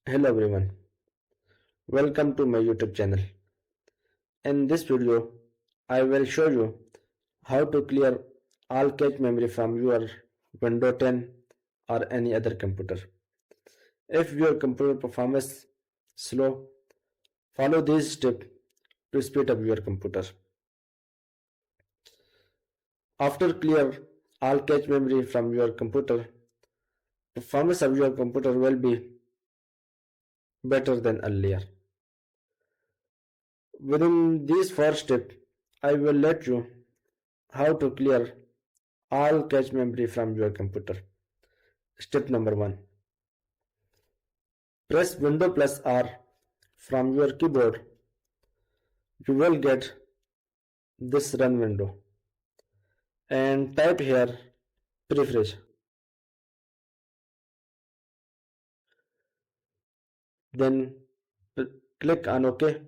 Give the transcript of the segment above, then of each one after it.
Hello everyone, welcome to my YouTube channel. In this video, I will show you how to clear all cache memory from your Windows 10 or any other computer. If your computer performance slow, follow these steps to speed up your computer. After clear all cache memory from your computer, performance of your computer will be better than earlier. Within these four steps, I will let you how to clear all cache memory from your computer. Step number 1. Press Windows plus R from your keyboard. You will get this run window and type here preference. Then click on OK.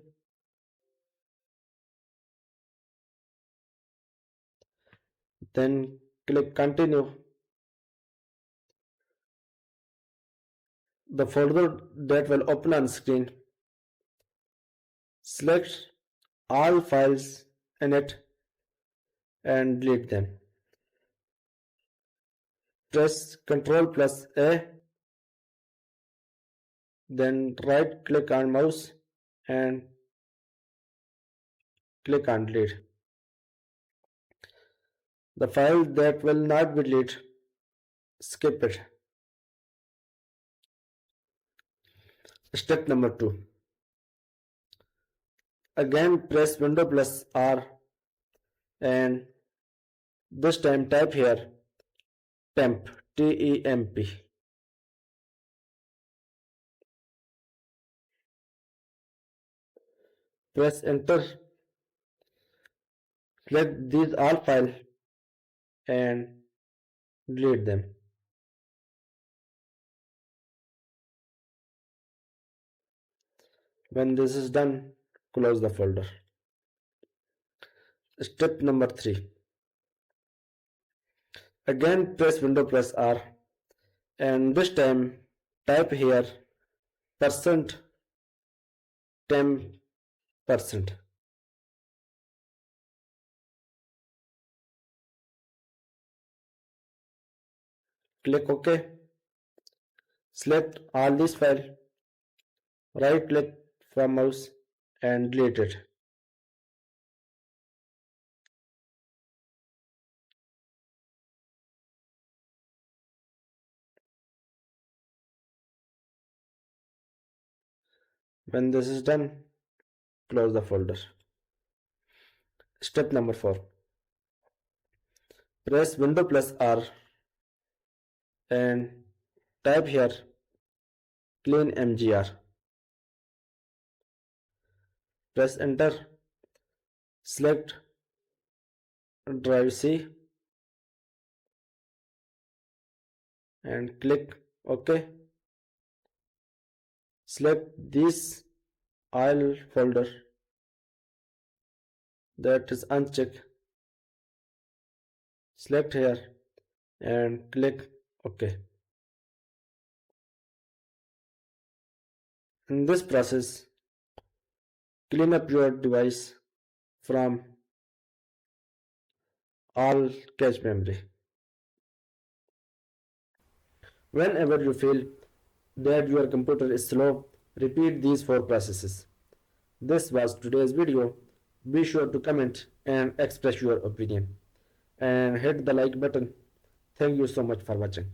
Then click continue. The folder that will open on screen. Select all files in it and delete them. Press Ctrl plus A, then right click on mouse and click on delete. The file that will not be deleted, skip it. Step number 2. Again press Windows plus R and this time type here temp, T-E-M-P. Press enter. Select these all files and delete them. When this is done, close the folder. Step number 3. Again press Windows plus R and this time type here %temp%. Click OK. Select all this file, right click from mouse and delete it. When this is done, close the folder. Step number 4. Press Windows plus R and type here clean mgr. Press enter. Select drive C and click OK. Select this all folder that is unchecked. Select here and click OK. In this process, clean up your device from all cache memory. Whenever you feel that your computer is slow, repeat these 4 processes. This was today's video. Be sure to comment and express your opinion and hit the like button. Thank you so much for watching.